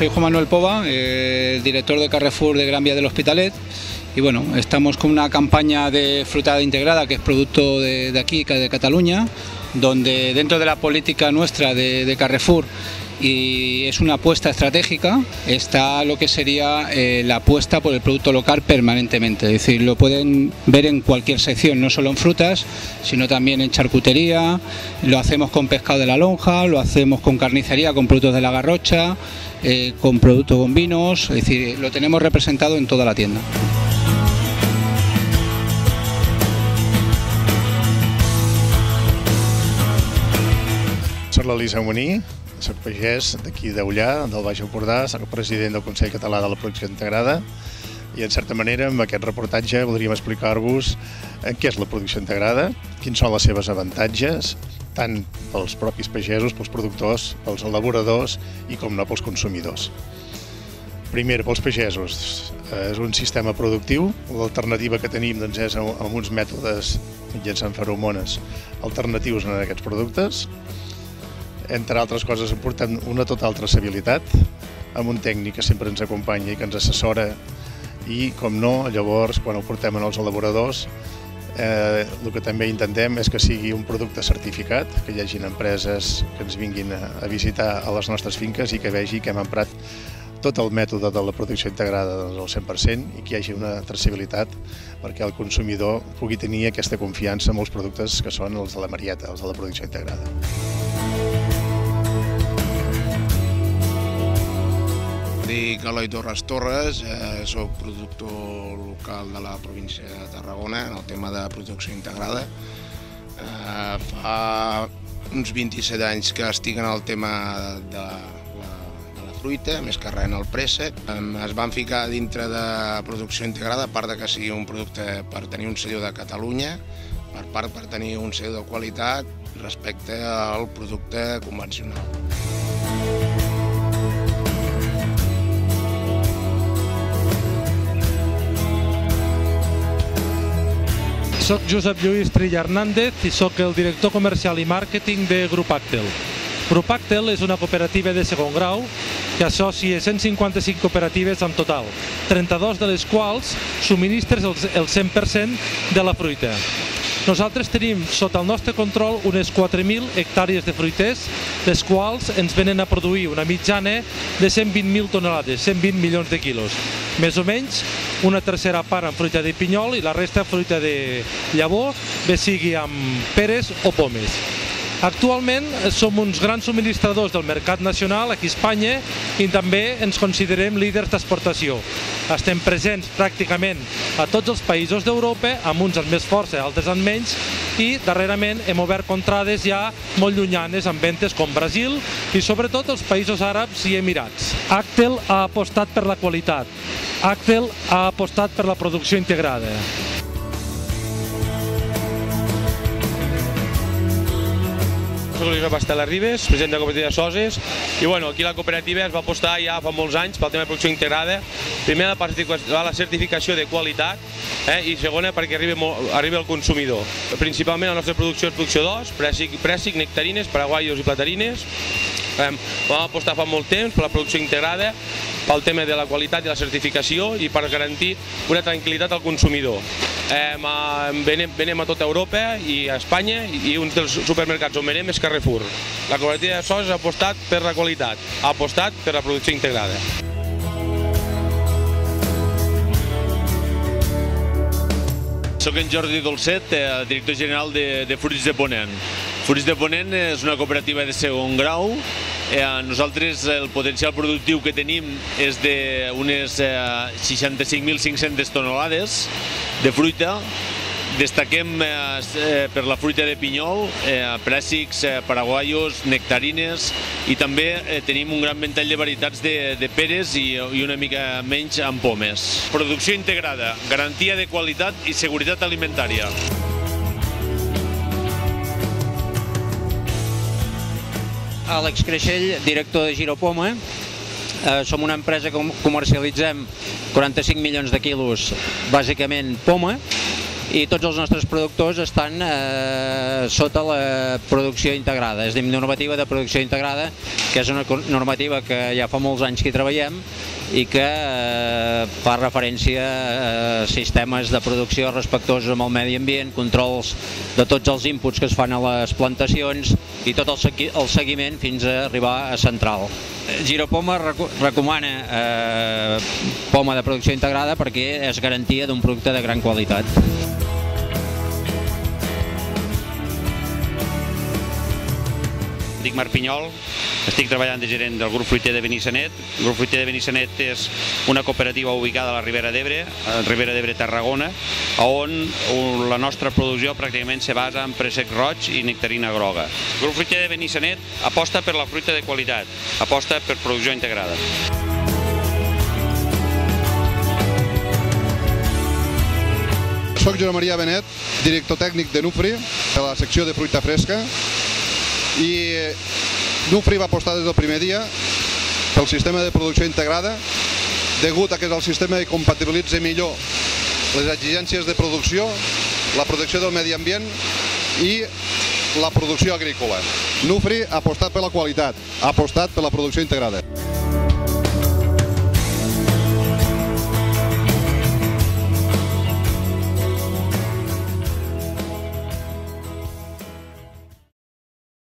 Soy Juan Manuel Pova, director de Carrefour de Gran Vía del Hospitalet, y bueno, estamos con una campaña de frutada integrada que es producto de aquí, de Cataluña, donde dentro de la política nuestra de Carrefour, y es una apuesta estratégica, está lo que sería la apuesta por el producto local permanentemente. Es decir, lo pueden ver en cualquier sección, no solo en frutas, sino también en charcutería. Lo hacemos con pescado de la lonja, lo hacemos con carnicería, con productos de la Garrocha, con productos con vinos. Es decir, lo tenemos representado en toda la tienda. Soc l'Elisa Moní, soc pagès d'aquí d'Ullà, del Baix Empordà, soc president del Consell Català de la Producció Integrada i, en certa manera, amb aquest reportatge voldríem explicar-vos què és la producció integrada, quins són les seves avantatges, tant pels propis pagesos, pels productors, pels elaboradors i, com no, pels consumidors. Primer, pels pagesos, és un sistema productiu. L'alternativa que tenim és amb uns mètodes mitjançant feromones alternatius en aquests productes. Entre altres coses, portem una total traçabilitat, amb un tècnic que sempre ens acompanya i que ens assessora, i, com no, llavors, quan ho portem als elaboradors, el que també intentem és que sigui un producte certificat, que hi hagin empreses que ens vinguin a visitar a les nostres finques i que vegi que hem emprat tot el mètode de la producció integrada al 100% i que hi hagi una traçabilitat perquè el consumidor pugui tenir aquesta confiança en els productes que són els de la Marieta, els de la producció integrada. Dic Eloi Torres Torres, soc productor local de la província de Tarragona en el tema de producció integrada. Fa uns 27 anys que estic en el tema de la fruita, més que res en el préssec. Es van ficar dintre de producció integrada, a part que sigui un producte per tenir un sello de Catalunya, per tenir un sello de qualitat respecte al producte convencional. Soc Josep Lluís Trilla Hernández i soc el director comercial i màrqueting de Grup Actel. Grup Actel és una cooperativa de segon grau que associa 155 cooperatives en total, 32 de les quals subministres el 100% de la fruita. Nosaltres tenim sota el nostre control unes 4.000 hectàrees de fruiters, les quals ens venen a produir una mitjana de 120.000 tonelades, 120 milions de quilos. Més o menys una tercera part en fruita de pinyol i la resta fruita de llavor, bé sigui amb peres o pomes. Actualment som uns grans subministradors del mercat nacional aquí a Espanya i també ens considerem líders d'exportació. Estem presents pràcticament a tots els països d'Europa, amb uns amb més força i altres amb menys, i darrerament hem obert contrades ja molt llunyanes amb ventes com Brasil i sobretot els països àrabs i emirats. Actel ha apostat per la qualitat. Actel ha apostat per la producció integrada. Soc Josep Estela Ribes, president de la cooperativa de Soses, i aquí la cooperativa es va apostar ja fa molts anys pel tema de producció integrada. Primer, la certificació de qualitat i segona, perquè arribi al consumidor. Principalment la nostra producció és producció d'os, préssic, nectarines, paraguaios i platarines. Vam apostar fa molt temps per la producció integrada, pel tema de la qualitat i la certificació i per garantir una tranquil·litat al consumidor. Venem a tota Europa i a Espanya i un dels supermercats on venem és Carrefour. La cooperativa de Soses ha apostat per la qualitat, ha apostat per la producció integrada. Soc en Jordi Dolcet, director general de Fruits de Ponent. Fruits de Ponent és una cooperativa de segon grau. Nosaltres el potencial productiu que tenim és d'unes 65.500 tonelades de fruita. Destaquem per la fruita de pinyol, préssics, paraguaios, nectarines, i també tenim un gran ventall de varietats de peres i una mica menys amb pomes. Producció integrada, garantia de qualitat i seguretat alimentària. Àlex Creixell, director de Giropoma. Som una empresa que comercialitzem 45 milions de quilos, bàsicament poma, i tots els nostres productors estan sota la producció integrada. És a dir, normativa de producció integrada, que és una normativa que ja fa molts anys que hi treballem i que fa referència a sistemes de producció respectuosos amb el medi ambient, controls de tots els inputs que es fan a les plantacions i tot el seguiment fins a arribar a central. Giropoma recomana poma de producció integrada perquè és garantia d'un producte de gran qualitat. Dic Marc Pinyol, estic treballant de gerent del grup fruiter de Benissanet. El grup fruiter de Benissanet és una cooperativa ubicada a la Ribera d'Ebre, Tarragona, on la nostra producció pràcticament se basa en préssec roig i nectarina groga. El grup fruiter de Benissanet aposta per la fruita de qualitat, aposta per producció integrada. Soc Joan Maria Benet, director tècnic de Nufri, de la secció de fruita fresca, i Nufri va apostar des del primer dia pel sistema de producció integrada degut a que és el sistema que compatibilitza millor les exigències de producció, la protecció del medi ambient i la producció agrícola. Nufri ha apostat per la qualitat, ha apostat per la producció integrada.